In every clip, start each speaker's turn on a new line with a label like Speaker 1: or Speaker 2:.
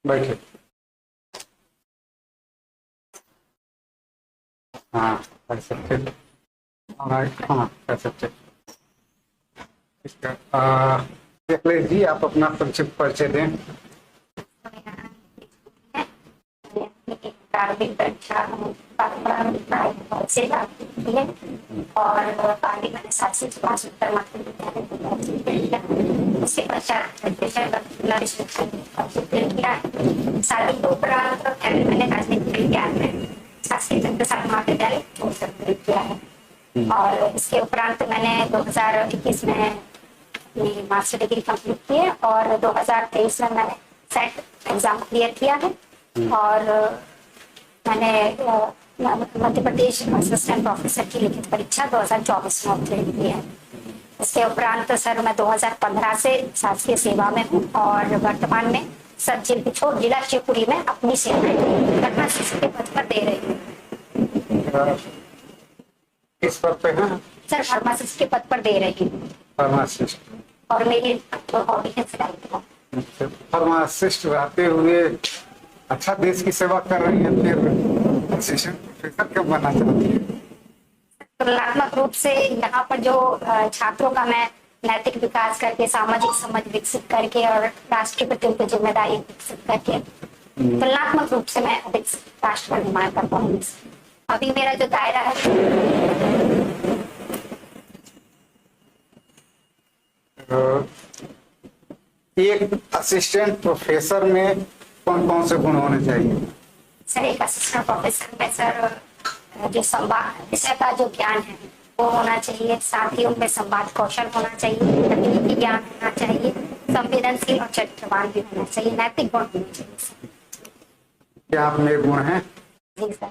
Speaker 1: बैठे। हाँ कर सकते। हाँ कर सकते। ठीक है। अखिलेश जी आप अपना संक्षिप्त परिचय दें।
Speaker 2: प्रारंभिक परीक्षा से की है और आगे मैंने शासकीय सुभाष उत्तर माध्यमिक विद्यालय उसके पश्चात शादी के उपरांत मैंने राजनीतिक विज्ञान में शासकीय चंद्रशेखर महाविद्यालय किया है और इसके उपरांत मैंने 2021 में अपनी मास्टर डिग्री कंप्लीट की है और 2023 में मैंने सेट एग्जाम क्लियर किया है और मैंने मध्य प्रदेश असिस्टेंट प्रोफेसर की लिखित परीक्षा 2024 में उत्तीर्ण की है। इसके उपरांत सर मैं 2015 से शासकीय सेवा में हूँ और वर्तमान में सब पिछोर जिला शिवपुरी में अपनी सेवाएं फार्मासिस्ट के पद पर दे रही हूँ।
Speaker 1: किस पद पे हैं?
Speaker 2: सर फार्मासिस्ट के पद पर दे रही हूँ।
Speaker 1: फार्मासिस्ट।
Speaker 2: और मेरी हॉबी है सिलाई।
Speaker 1: फार्मासिस्ट रहते हुए अच्छा देश की सेवा कर रही है, फिर असिस्टेंट प्रोफेसर क्यों बनना चाहती है?
Speaker 2: तुलनात्मक रूप से यहाँ पर जो छात्रों का मैं नैतिक विकास करके सामाजिक समझ विकसित करके और राष्ट्र के प्रति उनकी जिम्मेदारी विकसित करके तुलनात्मक रूप से मैं अधिक राष्ट्र का निर्माण कर पाऊंगी। अभी मेरा जो दायरा है
Speaker 1: एक असिस्टेंट प्रोफेसर में कौन कौन से गुण होने चाहिए?
Speaker 2: सर एक असिस्टेंट प्रोफेसर में सर जो संवाद विषय का जो ज्ञान है वो होना चाहिए, साथ ही उनमें संवाद कौशल होना चाहिए, तकनीकी ज्ञान होना चाहिए, संवेदनशील और चरित्रवान भी होना चाहिए, नैतिक गुण होना चाहिए।
Speaker 1: क्या आप में गुण हैं?
Speaker 2: जी सर।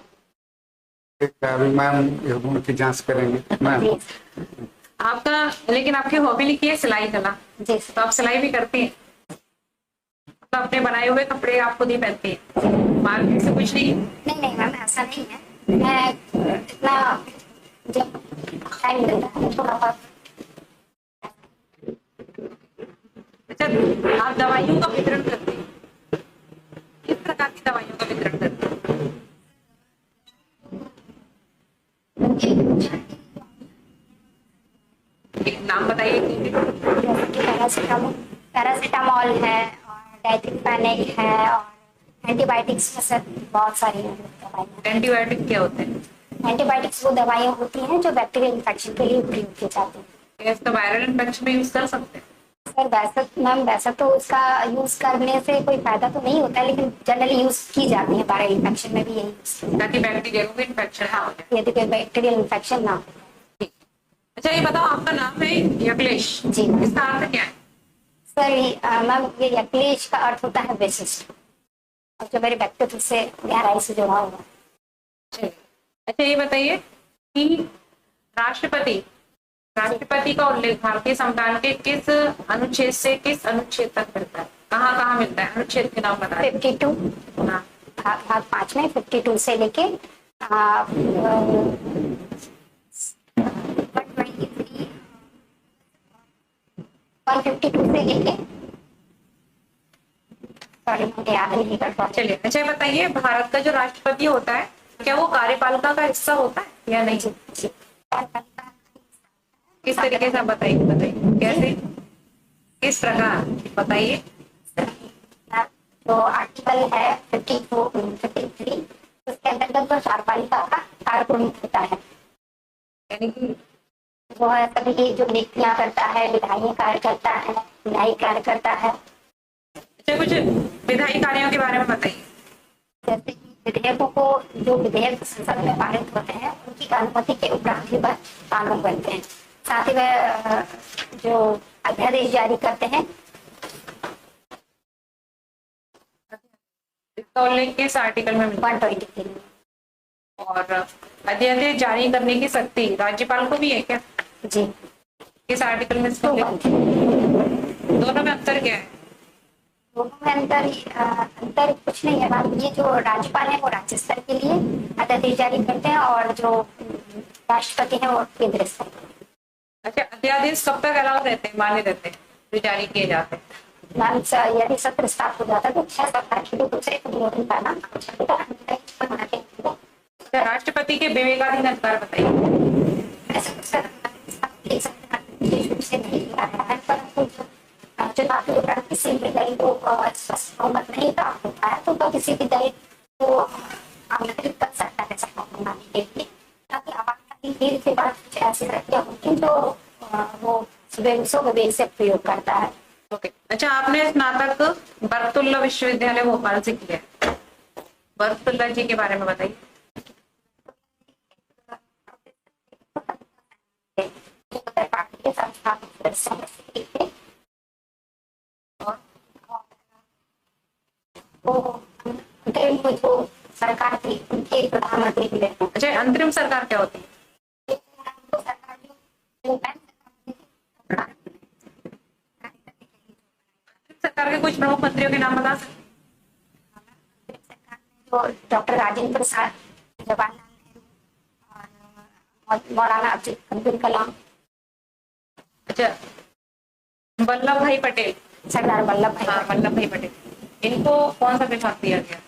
Speaker 3: अभी मैम इस गुण की जांच करेंगे मैम।
Speaker 4: आपका लेकिन आपकी हॉबी लिखी है सिलाई करना, तो आप सिलाई भी करती हैं? तो अपने बनाए हुए कपड़े आप खुद ही पहनती हैं, मार्केट से कुछ नहीं?
Speaker 2: नहीं मैम ऐसा नहीं है, मैं इतना जब टाइम मिलता है थोड़ा बहुत।
Speaker 4: अच्छा, आप दवाइयों का वितरण करते हैं, किस प्रकार की दवाइयों का वितरण करते हैं? एक नाम बताइए।
Speaker 2: पैरासिटामोल है और डाइथेल्फेनिक है और एंटीबायोटिक्स में सर बहुत सारी दवाइयाँ।
Speaker 4: एंटीबायोटिक क्या होते हैं?
Speaker 2: एंटीबायोटिक्स वो दवाइयाँ होती हैं जो बैक्टीरियल इन्फेक्शन के लिए प्रयोग की जाती हैं।
Speaker 4: तो वायरल इन्फेक्शन में यूज कर सकते हैं?
Speaker 2: सर वैसे तो उसका यूज करने से कोई फायदा तो नहीं होता है, लेकिन जनरली यूज की जाती है वायरल इन्फेक्शन में भी यही,
Speaker 4: ताकि बैक्टीरियल को इन्फेक्शन ना हो जाए।
Speaker 2: यदि कोई बैक्टीरियल इन्फेक्शन ना हो।
Speaker 4: अच्छा ये बताओ, आपका नाम है यक्लेश
Speaker 2: जी।
Speaker 4: इसका अर्थ क्या है?
Speaker 2: सर मैम ये यक्लेश का अर्थ होता है विशिष्ट, और जो मेरे व्यक्तित्व से गहराई से जुड़ा हुआ।
Speaker 4: अच्छा ये बताइए कि राष्ट्रपति का उल्लेख भारतीय संविधान के किस अनुच्छेद से किस अनुच्छेद तक मिलता है? कहाँ कहाँ मिलता है? अनुच्छेद के नाम बताइए।
Speaker 2: 52 भाग 5 में 52 से लेके 152 से लेके मुझे याद नहीं कर पा।
Speaker 4: चलिए अच्छा बताइए, भारत का जो राष्ट्रपति होता है क्या वो कार्यपालिका का हिस्सा होता है या नहीं? किस तरीके से बताइए कैसे, किस प्रकार बताइए।
Speaker 2: जो आर्टिकल है 53 उसके अंतर्गत वो कार्यपालिका का कार्यक्रम होता है,
Speaker 4: यानी कि
Speaker 2: वो है सभी जो नीतियां करता है, विधायी कार्य करता है, न्यायिक कार्य करता है।
Speaker 4: अच्छा कुछ विधायी कार्यों के बारे में बताइए।
Speaker 2: जैसे कि विधेयकों को, जो विधेयक संसद में पारित होते हैं उनकी अनुमति के उपरांत ही कानून बनते हैं। साथ ही वह जो अध्यादेश जारी करते हैं
Speaker 4: इसका उल्लेख किस आर्टिकल में मिलता है?
Speaker 2: 123।
Speaker 4: और अध्यादेश जारी करने की शक्ति राज्यपाल को भी है क्या?
Speaker 2: जी।
Speaker 4: किस आर्टिकल में इसका उल्लेख? दोनों में अंतर क्या है?
Speaker 2: दोनों में अंतर कुछ नहीं है मैम। ये जो राज्यपाल है वो राज्य स्तर के लिए अध्यादेश जारी करते हैं और जो राष्ट्रपति है वो केंद्र स्तर।
Speaker 4: अच्छा अध्यादेश कब तक अलाउ रहते हैं, मान्य रहते हैं जो जारी किए जाते हैं?
Speaker 2: मैम यदि सत्र स्टार्ट हो जाता तो 6 सप्ताह के लिए दूसरे को नियोजन करना होना चाहिए।
Speaker 4: तो राष्ट्रपति के विवेकाधीन अधिकार बताइए।
Speaker 2: ऐसा कुछ एक सप्ताह से नहीं किया है, परंतु चुनाव के दौरान किसी भी दल को स्पष्ट बहुमत नहीं प्राप्त होता है तो किसी भी दल को आमंत्रित कर सकता है सरकार बनाने के लिए, ताकि आपातकालीन देर के बाद कुछ ऐसी प्रक्रिया होती तो वो विवेक से प्रयोग करता है।
Speaker 4: ओके, अच्छा, आपने स्नातक बरकतुल्लाह विश्वविद्यालय भोपाल से किया है। बरकतुल्लाह जी के बारे में बताइए।
Speaker 2: पार्टी के संस्थापक सदस्य थे और वो जो सरकार थी उनके प्रधानमंत्री भी रहे।
Speaker 4: अच्छा, अंतरिम सरकार क्या होती है?
Speaker 2: सरकार जो
Speaker 4: सरकार के कुछ प्रमुख मंत्रियों के नाम बता सकते
Speaker 2: तो डॉक्टर राजेंद्र प्रसाद, जवाहरलाल नेहरू और मौलाना अब्दुल कलाम।
Speaker 4: अच्छा, वल्लभ भाई पटेल,
Speaker 2: सरदार वल्लभ भाई
Speaker 4: हाँ, वल्लभ भाई पटेल, इनको कौन सा विभाग दिया गया?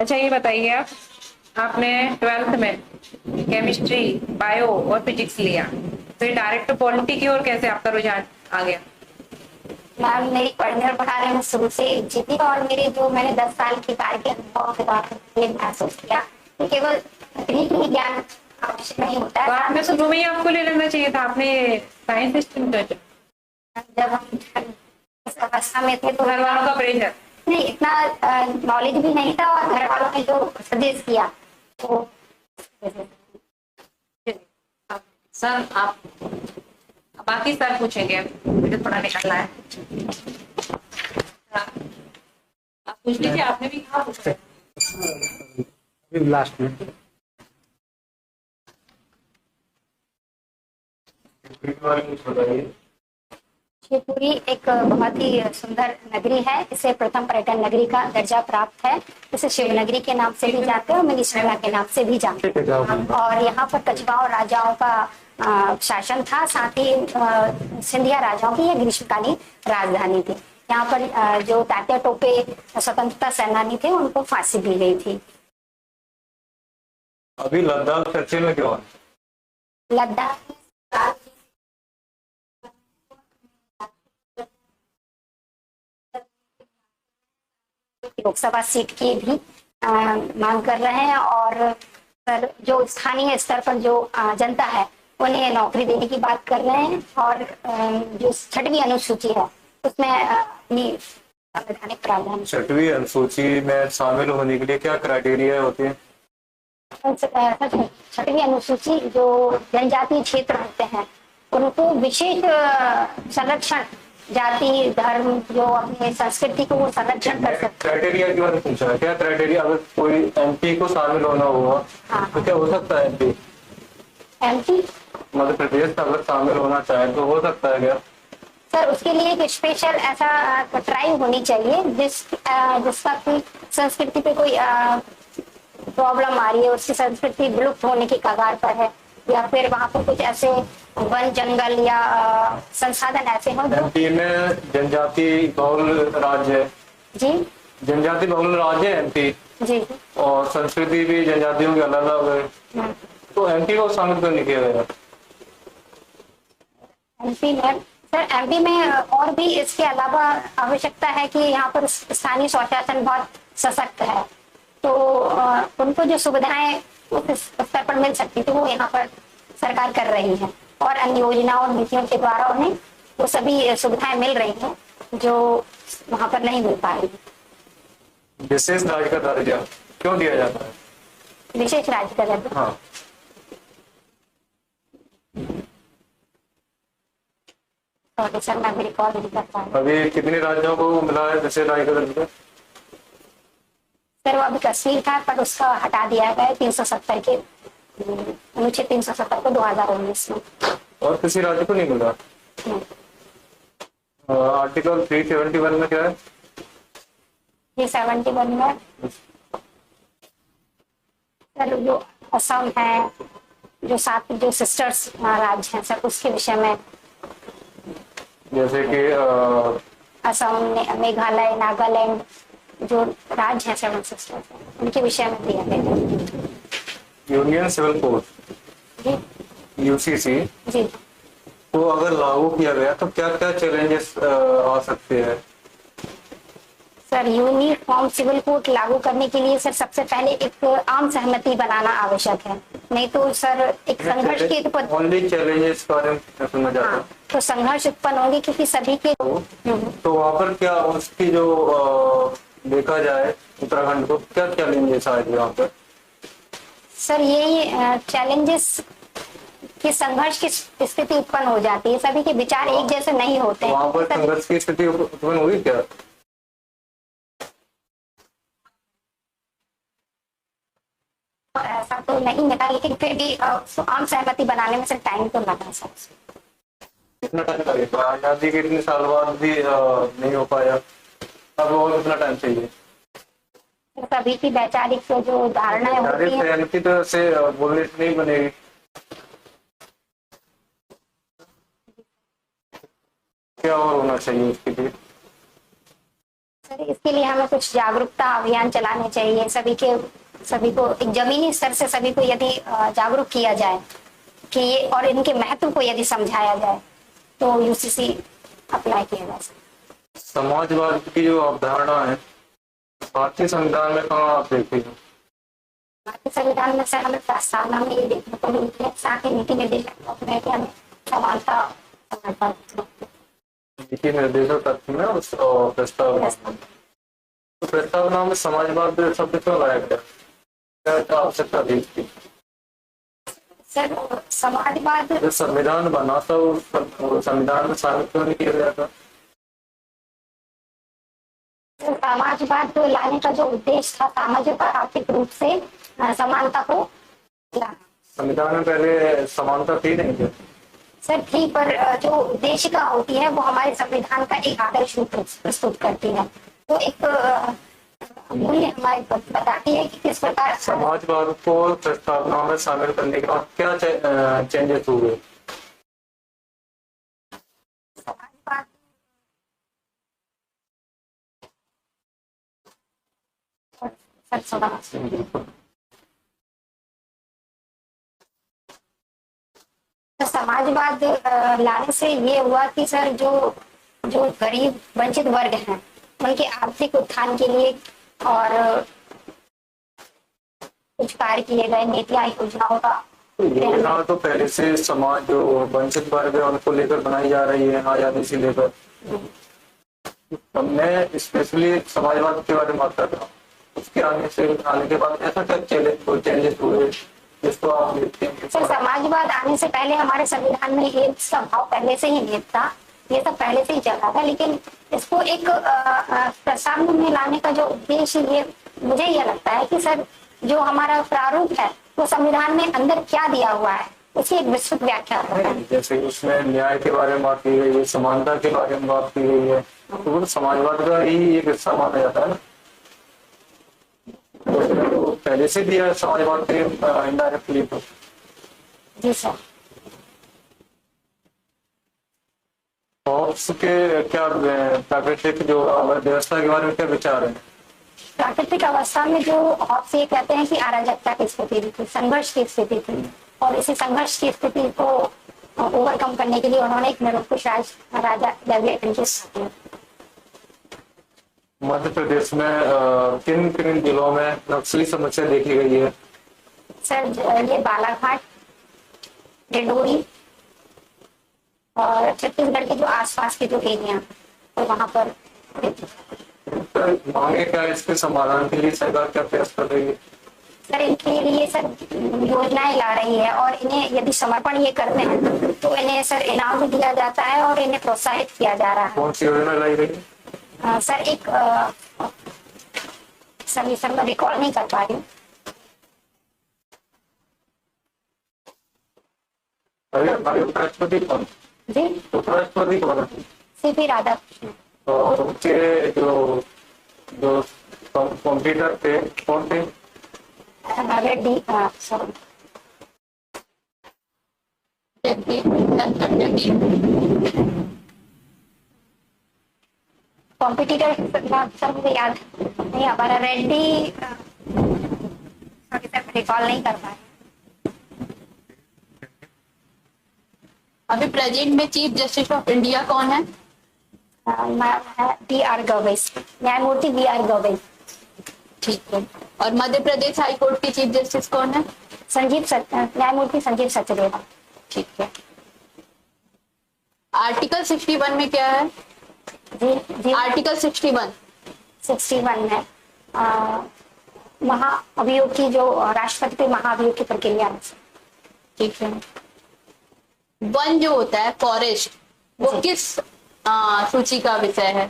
Speaker 4: अच्छा, ये बताइए आप, आपने 12th में केमिस्ट्री, बायो और फिजिक्स लिया, फिर डायरेक्ट पॉलिटी की ओर कैसे आपका रुझान आ गया?
Speaker 2: मैम मेरी पढ़ने और पढ़ाने में शुरू से रुचि थी और मेरे जो मैंने 10 साल के कार्य के अनुभव के दौरान ये महसूस किया कि केवल तकनीकी ही ज्ञान आवश्यक नहीं होता
Speaker 4: तो
Speaker 2: है।
Speaker 4: आपने शुरू में ही आपको ले लेना चाहिए था, आपने साइंस स्ट्रीम चुना।
Speaker 2: जब हम इस अवस्था में थे तो
Speaker 4: घर वालों का प्रेशर
Speaker 2: नहीं, इतना नॉलेज भी नहीं था और घर वालों ने जो सजेस्ट किया तो
Speaker 4: सर, आप बाकी सर पूछेंगे, मुझे थोड़ा निकलना है। आप पूछ लीजिए, आपने भी कहा पूछा है।
Speaker 1: अभी लास्ट में
Speaker 2: शिवपुरी एक बहुत ही सुंदर नगरी है। इसे प्रथम पर्यटन नगरी का दर्जा प्राप्त है। इसे शिव नगरी के नाम से भी जानते हैं और मिनी शिमला के नाम से भी जानते हैं। और यहाँ पर कछवाओं राजाओं का शासन था, साथ ही सिंधिया राजाओं की यह ग्रीष्मकालीन राजधानी थी। यहाँ पर जो तात्या टोपे स्वतंत्रता सेनानी थे उनको फांसी दी गई थी।
Speaker 5: अभी लद्दाख चर्चे में क्यों है?
Speaker 2: लद्दाख लोकसभा सीट की भी मांग कर रहे हैं और जो स्थानीय स्तर पर जो जनता है उन्हें नौकरी देने की बात कर रहे हैं। और जो 6वीं अनुसूची है उसमें अपनी संवैधानिक प्रावधान
Speaker 5: 6वीं अनुसूची में शामिल होने के लिए क्या क्राइटेरिया होते हैं?
Speaker 2: 6वीं अनुसूची जो जनजातीय क्षेत्र होते हैं उनको विशेष संरक्षण, जाति धर्म जो अपनी संस्कृति को वो संरक्षण कर सकते।
Speaker 5: क्राइटेरिया की बात पूछा है, क्या क्राइटेरिया? अगर कोई एमपी को शामिल होना हुआ तो क्या हो सकता है? एमपी मध्य प्रदेश का अगर शामिल होना चाहे तो हो सकता है क्या?
Speaker 2: सर उसके लिए एक स्पेशल ऐसा ड्राइव होनी चाहिए जिसका कोई संस्कृति पे कोई प्रॉब्लम आ रही है, उसकी संस्कृति विलुप्त होने की कगार पर है, या फिर वहाँ पर कुछ ऐसे वन जंगल या संसाधन ऐसे हो।
Speaker 5: एमपी में जनजाति बहुल राज्य है
Speaker 2: जी,
Speaker 5: जनजाति बहुल राज्य है एमपी
Speaker 2: जी,
Speaker 5: और संस्कृति भी जनजातियों की अलग अलग है, तो एमपी को शामिल क्यों नहीं किया गया?
Speaker 2: एमपी में सर, एमपी में और भी इसके अलावा आवश्यकता है कि यहाँ पर स्थानीय स्वशासन बहुत सशक्त है, तो उनको जो सुविधाएं उस स्तर पर मिल सकती थी वो यहाँ पर सरकार कर रही है और अन्य योजनाओं और नीतियों के द्वारा उन्हें वो सभी सुविधाएं मिल रही हैं जो वहाँ पर नहीं मिल पा रही।
Speaker 5: विशेष राज्य का दर्जा क्यों दिया जाता है?
Speaker 2: विशेष राज्य का दर्जा,
Speaker 5: हाँ,
Speaker 2: तो सर मैं भी रिकॉर्ड नहीं कर पा रही।
Speaker 5: अभी कितने राज्यों को मिला है विशेष राज्य का दर्जा?
Speaker 2: सर वो अभी कश्मीर था पर उसका हटा दिया गया 370 के अनुच्छेद 370 को 2019 में।
Speaker 5: और किसी राज्य को नहीं मिला? आर्टिकल 371 में क्या है?
Speaker 2: ये 71 में सर जो असम है, जो 7 जो सिस्टर्स राज्य हैं सर, उसके विषय में।
Speaker 5: जैसे कि
Speaker 2: असम, मेघालय, नागालैंड जो राज्य हैं 7 सिस्टर्स, उनके विषय में दिया गया है।
Speaker 5: यूनियन सिविल कोड
Speaker 2: जी
Speaker 5: यूसीसी
Speaker 2: जी
Speaker 5: को अगर लागू किया गया तो क्या क्या चैलेंजेस आ सकते हैं?
Speaker 2: सर, यूनिफॉर्म सिविल कोड लागू करने के लिए सर सबसे पहले एक आम सहमति बनाना आवश्यक है, नहीं तो सर एक संघर्ष की
Speaker 5: ओनली चैलेंजेस के बारे में सुनना चाहता हूँ।
Speaker 2: तो संघर्ष उत्पन्न होंगे क्योंकि सभी के
Speaker 5: तो वहाँ पर क्या उसकी जो देखा जाए उत्तराखंड को क्या चैलेंजेस आए थे वहाँ पर?
Speaker 2: सर यही चैलेंजेस कि संघर्ष की स्थिति उत्पन्न हो जाती है, सभी के विचार एक जैसे नहीं होते हैं।
Speaker 5: वहाँ पर संघर्ष की स्थिति उत्पन्न हुई क्या?
Speaker 2: ऐसा तो नहीं मिला, लेकिन फिर भी आम सहमति बनाने में सर टाइम तो लगा सर।
Speaker 5: कितना टाइम लगेगा? आजादी के इतने साल बाद भी नहीं हो पाया, अब और कितना टाइम चाहिए?
Speaker 2: सभी की वैचारिक जो धारणाएं होती हैं,
Speaker 5: सहमति तो से बोलने से नहीं बनेगी। क्या और होना चाहिए इसके लिए?
Speaker 2: सर इसके लिए हमें कुछ जागरूकता अभियान चलाने चाहिए। सभी को एक जमीनी स्तर से सभी को यदि जागरूक किया जाए कि ये और इनके महत्व को यदि समझाया जाए तो यूसीसी अप्लाई किया जा सकता।
Speaker 5: समाजवाद की जो अवधारणा है भारतीय संविधान में कहाँ आप देखते हैं?
Speaker 2: भारतीय संविधान में सर हमें प्रस्तावना में ये देखने को मिलती है, साथ ही नीति निर्देशक में हमें समानता
Speaker 5: नीति निर्देशक तत्व में उस प्रस्तावना, तो प्रस्तावना में समाजवाद शब्द क्यों लाया गया? क्या आवश्यकता थी इसकी?
Speaker 2: सर समाजवाद
Speaker 5: जो संविधान बना था उस संविधान में शामिल क्यों नहीं किया गया था?
Speaker 2: समाजवाद को लाने का जो उद्देश्य था सामाजिक और आर्थिक रूप से समानता को लाना।
Speaker 5: संविधान में पहले समानता थी नहीं क्या?
Speaker 2: सर थी, पर जो उद्देशिका होती है वो हमारे संविधान का एक आदर्श रूप प्रस्तुत करती है, तो एक मूल्य हमारे बताती है कि किस प्रकार
Speaker 5: समाजवाद को प्रस्तावना में शामिल करने के बाद क्या चेंजेस हुए?
Speaker 2: समाजवाद समाजवाद लाने से ये हुआ कि सर जो गरीब वंचित वर्ग हैं उनके आर्थिक उत्थान के लिए और कुछ कार्य किए गए, नीतियां योजनाओं का
Speaker 5: योजना तो पहले से समाज जो वंचित वर्ग है उनको लेकर बनाई जा रही है आजादी से लेकर। मैं स्पेशली समाजवाद के बारे में बात कर रहा हूँ, उसके आने के बाद ऐसा क्या चेंजेस हुए जिसको आप देखते हैं?
Speaker 2: सर समाजवाद आने से पहले हमारे संविधान में ये स्वभाव पहले से ही निहित था, ये सब पहले से ही चला था, लेकिन इसको एक प्रस्तावना में लाने का जो उद्देश्य ये मुझे यह लगता है कि सर जो हमारा प्रारूप है वो संविधान में अंदर क्या दिया हुआ है उसकी एक विस्तृत व्याख्या है।
Speaker 5: जैसे उसमें न्याय के बारे में बात की गई है, समानता के बारे में बात की गई है, तो वो समाजवाद का ही एक हिस्सा माना जाता है ना। तो पहले से दिया समाजवाद के इनडायरेक्टली। तो
Speaker 2: जी सर।
Speaker 5: और उसके क्या प्राकृतिक जो व्यवस्था के बारे में क्या विचार है?
Speaker 2: प्राकृतिक अवस्था में जो हॉब्स ये कहते हैं कि अराजकता की स्थिति थी, संघर्ष की स्थिति थी, और इसी संघर्ष की स्थिति को ओवरकम करने के लिए उन्होंने एक निरंकुश राजा डेवलपमेंट की स्थापना।
Speaker 5: मध्य प्रदेश में किन किन जिलों में नक्सली समस्या देखी गई है?
Speaker 2: सर ये बालाघाट, डिंडोरी और छत्तीसगढ़ के जो आसपास के जो एरिया तो वहां पर
Speaker 5: मांगे क्या इसके समाधान के लिए सरकार क्या प्रयास कर रही है?
Speaker 2: सर इनके लिए सर योजनाएं ला रही है और इन्हें यदि समर्पण ये करते हैं तो इन्हें सर इनाम भी दिया जाता है और इन्हें प्रोत्साहित किया जा रहा है।
Speaker 5: कौन सी योजना लाई गई?
Speaker 2: सर एक सर मैं रिकॉल नहीं कर पा रही हूँ।
Speaker 5: उपराष्ट्रपति कौन?
Speaker 2: जी
Speaker 5: उपराष्ट्रपति कौन?
Speaker 2: सीपी राधाकृष्णन।
Speaker 5: तो उनके जो जो कंप्यूटर थे कौन थे?
Speaker 2: रेड्डी सर
Speaker 6: संबोधन करने की?
Speaker 2: कॉम्पिटिटर सर मुझे याद नहीं, हमारा रेड्डी सर रिकॉल नहीं कर पाए।
Speaker 6: अभी प्रेजेंट में चीफ जस्टिस ऑफ इंडिया कौन है?
Speaker 2: बी.आर. गवई, न्यायमूर्ति बी.आर. गवई।
Speaker 6: ठीक है। और मध्य प्रदेश हाई कोर्ट के चीफ जस्टिस कौन है?
Speaker 2: न्यायमूर्ति संजीव सचदेवा।
Speaker 6: ठीक है। आर्टिकल 61 में क्या है?
Speaker 2: जी जी,
Speaker 6: आर्टिकल 61
Speaker 2: 61 में महाअभियोग की जो राष्ट्रपति के महाअभियोग की प्रक्रिया है।
Speaker 6: ठीक है। वन जो होता है फॉरेस्ट, वो
Speaker 2: जी।
Speaker 6: किस सूची का विषय है?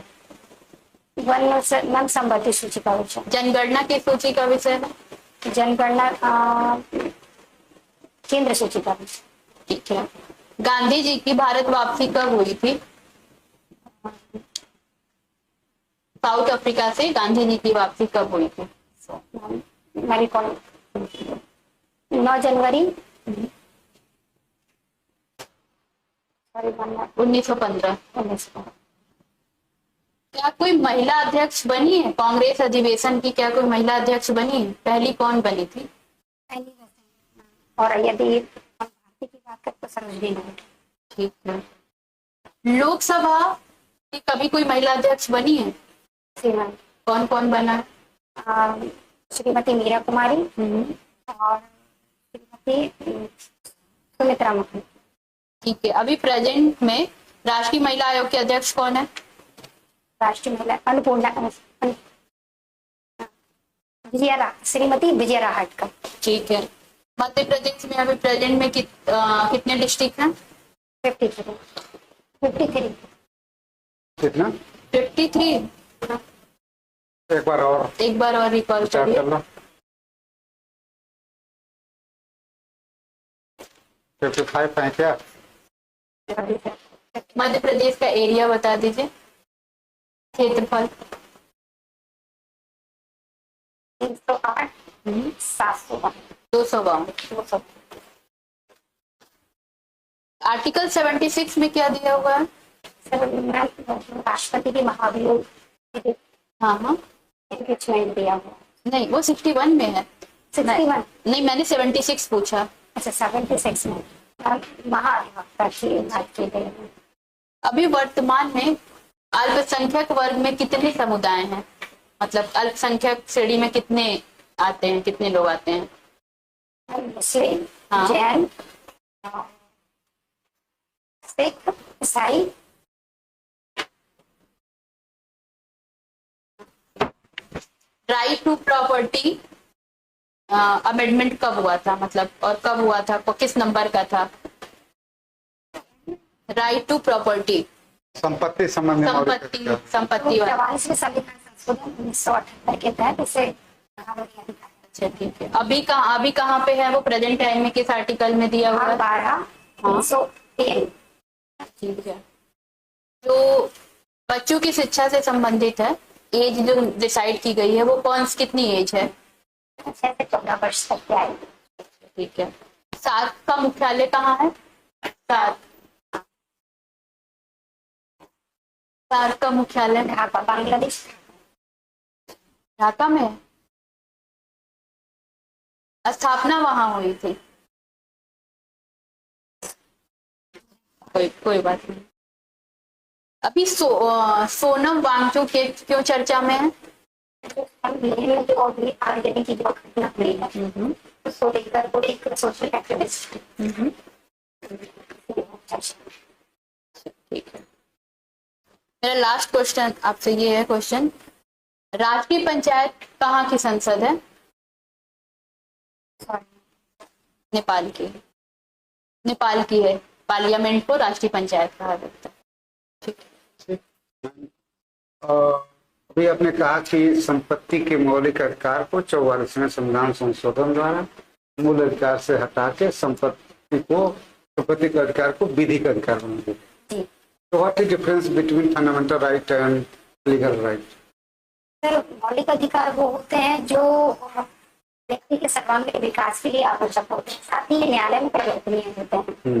Speaker 2: वन संबंधी सूची का विषय।
Speaker 6: जनगणना की सूची का विषय है?
Speaker 2: जनगणना केंद्र सूची का विषय।
Speaker 6: ठीक है। गांधी जी की भारत वापसी कब हुई थी? साउथ अफ्रीका से गांधी जी की वापसी कब हुई थी?
Speaker 2: मेरी कॉल 9 जनवरी
Speaker 6: 1915। क्या कोई महिला अध्यक्ष बनी है कांग्रेस अधिवेशन की? क्या कोई महिला अध्यक्ष बनी है? पहली कौन बनी थी?
Speaker 2: और यदि हम भारती की बात करें तो सरोजिनी नायडू।
Speaker 6: ठीक है। लोकसभा की कभी कोई महिला अध्यक्ष बनी है?
Speaker 2: श्रीमती
Speaker 6: कौन कौन बना है?
Speaker 2: श्रीमती मीरा कुमारी और श्रीमती सुमित्रा मुखर्जी।
Speaker 6: ठीक है। अभी प्रेजेंट में राष्ट्रीय महिला आयोग के अध्यक्ष कौन है?
Speaker 2: राष्ट्रीय महिला अन्नपूर्णा श्रीमती विजया राहटकर।
Speaker 6: ठीक है। मध्य प्रदेश में अभी प्रेजेंट में कितने डिस्ट्रिक्ट हैं?
Speaker 2: 53।
Speaker 1: कितना?
Speaker 6: 53।
Speaker 1: एक बार और
Speaker 6: रिकॉल
Speaker 1: विचार
Speaker 6: करिए।
Speaker 1: कर लो। 55 है क्या?
Speaker 6: मध्य प्रदेश का एरिया बता दीजिए, क्षेत्रफल।
Speaker 2: 308 752
Speaker 6: 252। आर्टिकल 76 में क्या दिया हुआ है?
Speaker 2: राष्ट्रपति के महाभियोग
Speaker 6: हाँ हाँ,
Speaker 2: इम्पीचमेंट दिया हुआ।
Speaker 6: नहीं वो 61 में है।
Speaker 2: 61
Speaker 6: नहीं मैंने 76 पूछा।
Speaker 2: अच्छा 76 में महाधिवक्ता की बात की गई है।
Speaker 6: अभी वर्तमान में अल्पसंख्यक वर्ग में कितने समुदाय हैं? मतलब अल्पसंख्यक श्रेणी में कितने आते हैं, कितने लोग आते हैं?
Speaker 2: मुस्लिम,
Speaker 6: हाँ।
Speaker 2: जैन, सिख, ईसाई।
Speaker 6: राइट टू प्रॉपर्टी अमेंडमेंट कब हुआ था, मतलब और कब हुआ था, किस नंबर का था? राइट टू प्रॉपर्टी,
Speaker 1: संपत्ति संबंधी
Speaker 6: संपत्ति वाला।
Speaker 2: 44वें संविधान संशोधन 1978 के तहत इसे बढ़ावा दिया गया है।
Speaker 6: अच्छा ठीक है। अभी कहाँ पे है वो प्रेजेंट टाइम में, किस आर्टिकल में दिया हुआ है?
Speaker 2: 12
Speaker 6: ठीक है। जो बच्चों की शिक्षा से संबंधित है, एज जो डिसाइड की गई है वो कितनी एज है?
Speaker 2: 6 से 14 वर्ष तक की आयु।
Speaker 6: ठीक है। सार्क का मुख्यालय कहाँ है? सार्क का मुख्यालय
Speaker 2: ढाका, बांग्लादेश।
Speaker 6: ढाका में है। स्थापना वहां हुई थी। कोई बात नहीं। अभी सोनम वांगचुक क्यों चर्चा में है?
Speaker 2: और भी आगे की जो घटना हुई है उसको लेकर वो एक सोशल एक्टिविस्ट।
Speaker 6: ठीक है। मेरा लास्ट क्वेश्चन आपसे ये है क्वेश्चन, राष्ट्रीय पंचायत कहाँ की संसद है? नेपाल की है। पार्लियामेंट को राष्ट्रीय पंचायत कहा जाता है। ठीक।
Speaker 1: अभी आपने कहा कि संपत्ति के मौलिक अधिकार को 44वें संविधान संशोधन द्वारा मूल अधिकार से हटा के संपत्ति के अधिकार को विधिक अधिकार बना दिया। तो what is difference between fundamental right and legal right?
Speaker 2: Sir मौलिक अधिकार वो होते हैं जो व्यक्ति के सर्वांगीण विकास के लिए आवश्यक होते हैं, साथ ही न्यायालय में परिवर्तनीय होते हैं।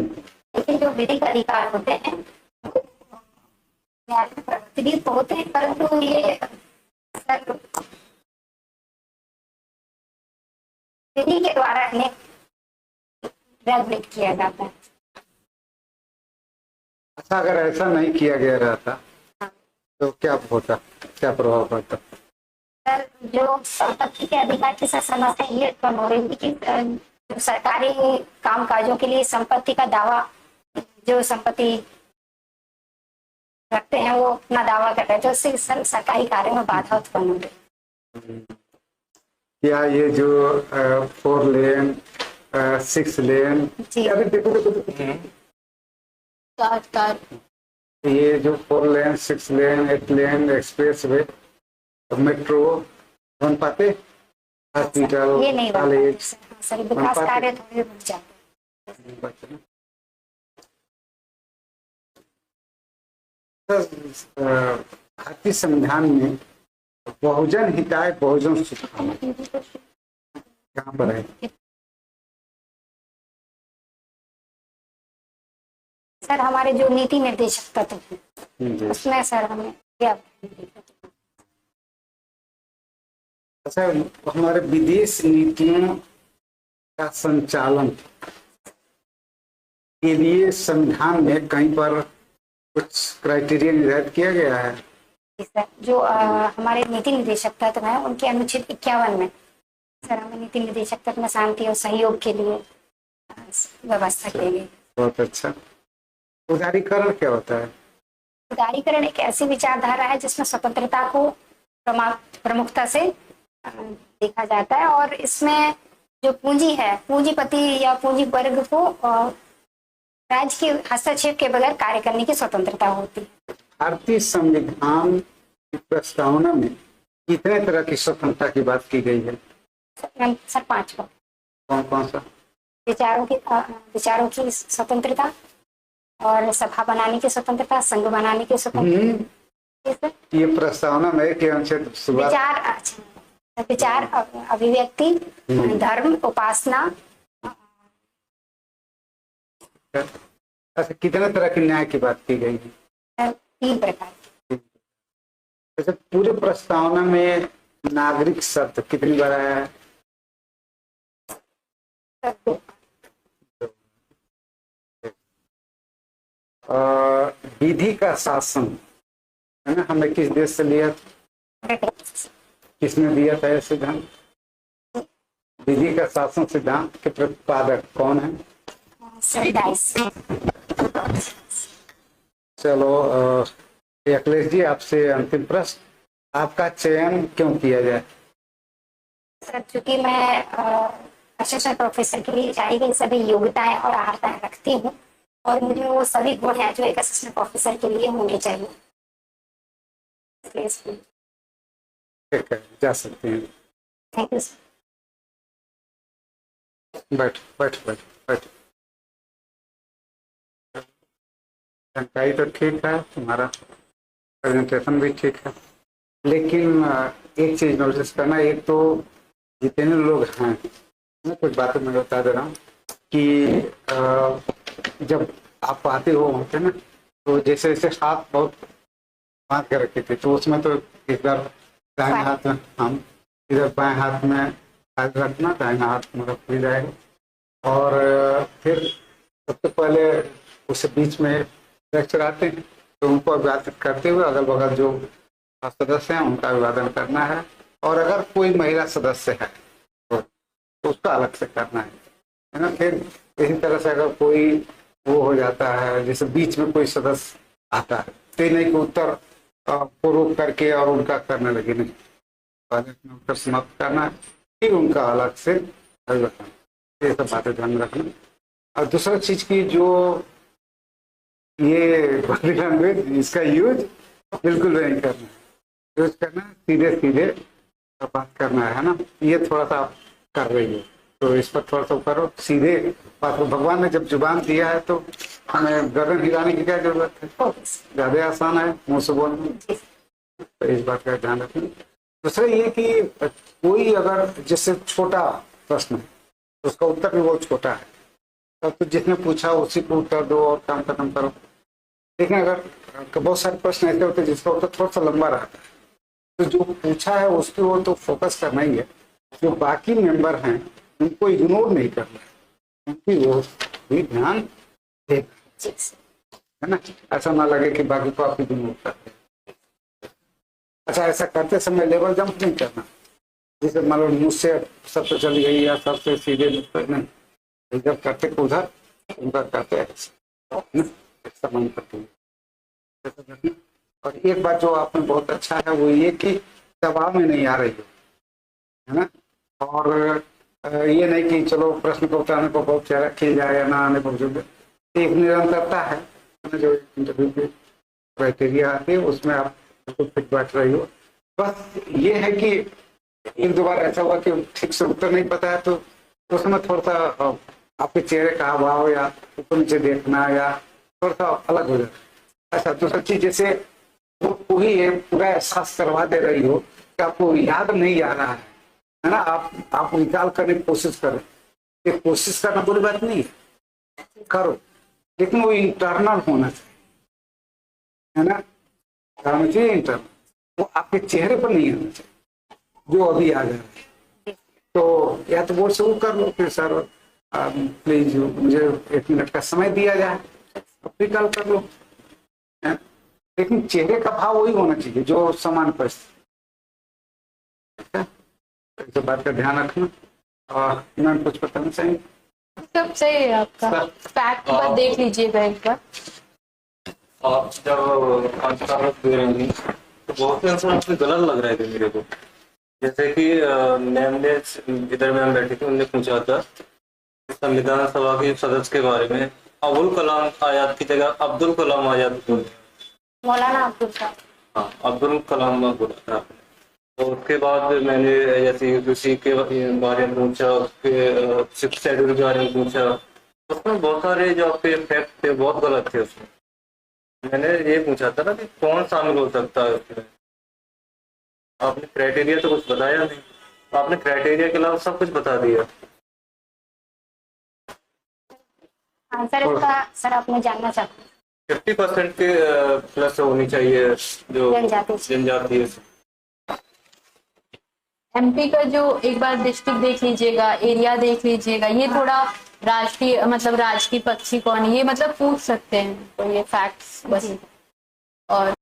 Speaker 2: लेकिन जो विधिक अधिकार होते हैं, न्याय में प्रवर्तित होते हैं, परंतु ये सर विधि के द्वारा इन्हें रेगुलेट किया जाता है।
Speaker 1: अच्छा, अगर ऐसा नहीं किया गया रहता तो क्या होता, क्या प्रभाव पड़ता?
Speaker 2: सर जो संपत्ति के अधिकार की समस्या ये उत्पन्न हो रही थी कि जो सरकारी कामकाजों के लिए संपत्ति का दावा, जो संपत्ति रखते हैं वो अपना दावा करते हैं, जो उससे सरकारी कार्य में बाधा उत्पन्न हो रही।
Speaker 1: क्या ये जो 4 लेन 6 लेन,
Speaker 2: जी।
Speaker 1: अरे देखो
Speaker 6: कार
Speaker 1: ये जो 4 लेन 6 लेन 8 लेन एक्सप्रेस वे, मेट्रो बन पाते, हॉस्पिटल,
Speaker 2: ये नहीं बन
Speaker 1: कॉलेज
Speaker 2: पाते सर, विकास कार्य थोड़े रुक जाते हैं।
Speaker 1: भारतीय संविधान में बहुजन हिताय बहुजन सुखाय कहाँ पर है?
Speaker 2: सर हमारे जो नीति निर्देशक तत्व हैं
Speaker 1: जी।
Speaker 2: उसमें सर हमें क्या
Speaker 1: अच्छा, हमारे विदेश नीतियों का संचालन के लिए संविधान में कहीं पर कुछ क्राइटेरिया निर्धारित किया गया है?
Speaker 2: सर जो हमारे नीति निर्देशक तत्व हैं उनके अनुच्छेद 51 में सर हमें नीति निर्देशक तत्व में शांति और सहयोग के लिए व्यवस्था की गई।
Speaker 1: बहुत अच्छा। उदारीकरण क्या होता है?
Speaker 2: उदारीकरण एक ऐसी विचारधारा है जिसमें स्वतंत्रता को प्रमुखता से देखा जाता है, और इसमें जो पूंजी है, पूंजीपति या पूंजी वर्ग को राज्य के हस्तक्षेप के बगैर कार्य करने की स्वतंत्रता होती है।
Speaker 1: भारतीय संविधान की प्रस्तावना में कितने तरह की स्वतंत्रता की बात की गई है?
Speaker 2: सर 5 पर
Speaker 1: कौन कौन सा?
Speaker 2: विचारों की स्वतंत्रता, और सभा बनाने की स्वतंत्रता, संघ बनाने की स्वतंत्रता।
Speaker 1: ये प्रस्तावना में के अनुच्छेद
Speaker 2: विचार, अभिव्यक्ति, धर्म, उपासना।
Speaker 1: अच्छा, कितने तरह की न्याय की बात की गई है?
Speaker 2: 3 प्रकार।
Speaker 1: अच्छा, पूरे प्रस्तावना में नागरिक शब्द कितनी बार आया है? विधि का शासन है ना, हमें किस देश से लिया? किसने दिया था यह सिद्धांत? विधि का शासन सिद्धांत के प्रतिपादक कौन है? चलो अखिलेश जी, आपसे अंतिम प्रश्न, आपका चयन क्यों किया जाए?
Speaker 2: सर चूंकि मैं असिस्टेंट प्रोफेसर के लिए चाहिए गई सभी योग्यताएं और अर्हताएं रखती हूँ, और मुझे वो सभी गुण हैं जो एक असिस्टेंट प्रोफेसर के लिए होने चाहिए।
Speaker 1: ठीक है, जा सकते हैं।
Speaker 2: Thank you sir.
Speaker 1: बैठ बैठ बैठ बैठ। जानकारी तो ठीक है, तुम्हारा प्रेजेंटेशन भी ठीक है, लेकिन एक चीज नोटिस करना, एक तो जितने लोग हैं, मैं कुछ बातें मैं बता दे रहा हूँ कि जब आप आते हो वहाँ पे ना, तो जैसे जैसे हाथ बहुत बांध के रखे थे, तो उसमें तो इधर दाहिने हाथ में हम, इधर बाएं हाथ में हाथ रखना, दाहिना हाथ में रख जाएगा, और फिर सबसे पहले उससे बीच में लेक्चर आते हैं, तो उनको अभिवादित करते हुए अगल बगल जो सदस्य हैं उनका अभिवादन करना है, और अगर कोई महिला सदस्य है तो उसका अलग से करना है ना। फिर इसी तरह से अगर कोई वो हो जाता है, जैसे बीच में कोई सदस्य आता है, तो नहीं कि उत्तर को रोक करके और उनका करने लगे, नहीं, पहले अपना उत्तर समाप्त करना है, फिर उनका अलग से अभिवादन, ये सब बातें ध्यान रखना। और दूसरा चीज की जो ये बॉडी लैंग्वेज, इसका यूज बिल्कुल नहीं करना है, यूज करना सीधे सीधे बात करना है ना। ये थोड़ा सा आप कर रही हो, तो इस पर थोड़ा सा करो, सीधे बात को। भगवान ने जब जुबान दिया है तो हमें गर्दन हिलाने की क्या जरूरत है, ज्यादा आसान है मुंह से बोलना, तो इस बात का ध्यान रखें। दूसरा ये कि कोई अगर जैसे छोटा प्रश्न है तो उसका उत्तर भी बहुत छोटा है, तो जिसने पूछा उसी को उत्तर दो और काम खत्म करो। लेकिन अगर बहुत सारे प्रश्न ऐसे होते हैं जिसका उत्तर थोड़ा सा लंबा रहता है, तो जो पूछा है उसकी ओर तो फोकस करना ही है। जो बाकी मेंबर हैं उनको इग्नोर नहीं करना है, उनकी ओर भी ध्यान देना है ना। ऐसा ना लगे कि बाकी को आप इग्नोर करते हैं। अच्छा, ऐसा करते समय लेवल जंप नहीं करना, जैसे मान लो मुझसे सबसे चली गई या सबसे सीधे नहीं, जब करते उधर उनका करते ऐसा मन करते हैं। और एक बात जो आपने बहुत अच्छा है वो ये कि दबाव में नहीं आ रही है ना। और ये नहीं कि चलो प्रश्न को उतारने को बहुत चेहरा खिल जाए या ना आने को, एक निरंतरता है जो इंटरव्यू के क्राइटेरिया आते हैं उसमें आप बिल्कुल फिट बैठ रही हो। बस ये है कि एक दो बार ऐसा हुआ कि ठीक से उत्तर नहीं पता है तो उसमें थोड़ा सा आपके चेहरे का हाव या ऊपर नीचे देखना या थोड़ा सा अलग हो जाता है। ऐसा दूसरी चीज जैसे वही ये पूरा एहसास करवा दे रही हो कि आपको याद नहीं आ रहा है ना, आप निकाल करने की कोशिश करें। ये कोशिश करना बुरी बात नहीं है, करो, लेकिन वो इंटरनल होना चाहिए, है ना। होना चाहिए इंटरनल, वो आपके चेहरे पर नहीं आना चाहिए जो अभी आ जा रहा है। तो या तो बोर्ड से वो कर लो फिर सर प्लीज मुझे 1 मिनट का समय दिया जाए, निकाल कर लो, है? लेकिन चेहरे का भाव वही होना चाहिए जो समान परिस्थिति। तो बात का ध्यान रखना। और मैम कुछ बताना चाहिए?
Speaker 6: सब सही है आपका। फैक्ट पर देख लीजिएगा एक बार।
Speaker 5: आप जब आंसर दे रहे हैं तो बहुत से आंसर आपके गलत लग रहे थे मेरे को। जैसे कि मैम ने इधर मैम बैठी थी, उन्होंने पूछा था संविधान सभा के सदस्य के बारे में, अबुल कलाम आजाद की जगह अब्दुल कलाम आजाद बोलते हैं।
Speaker 2: मौलाना अब्दुल कलाम।
Speaker 5: हाँ, अब्दुल कलाम बोला था। तो उसके बाद मैंने जैसे यूपीसी के बारे में पूछा, उसके 6th शेड्यूल के बारे में पूछा, उसमें बहुत सारे जो आपके फैक्ट थे बहुत गलत थे। उसमें मैंने ये पूछा था ना कि कौन शामिल हो सकता है उसमें, आपने क्राइटेरिया तो कुछ बताया नहीं, आपने क्राइटेरिया के अलावा सब कुछ बता दिया।
Speaker 2: हाँ सर, इसका सर आपने जानना चाहते
Speaker 5: 50% के प्लस होनी चाहिए जो जनजाति है।
Speaker 6: एमपी का जो एक बार डिस्ट्रिक्ट देख लीजिएगा, एरिया देख लीजिएगा, ये थोड़ा राष्ट्रीय मतलब राजकीय पक्षी कौन है ये मतलब पूछ सकते हैं, तो ये फैक्ट्स बस। और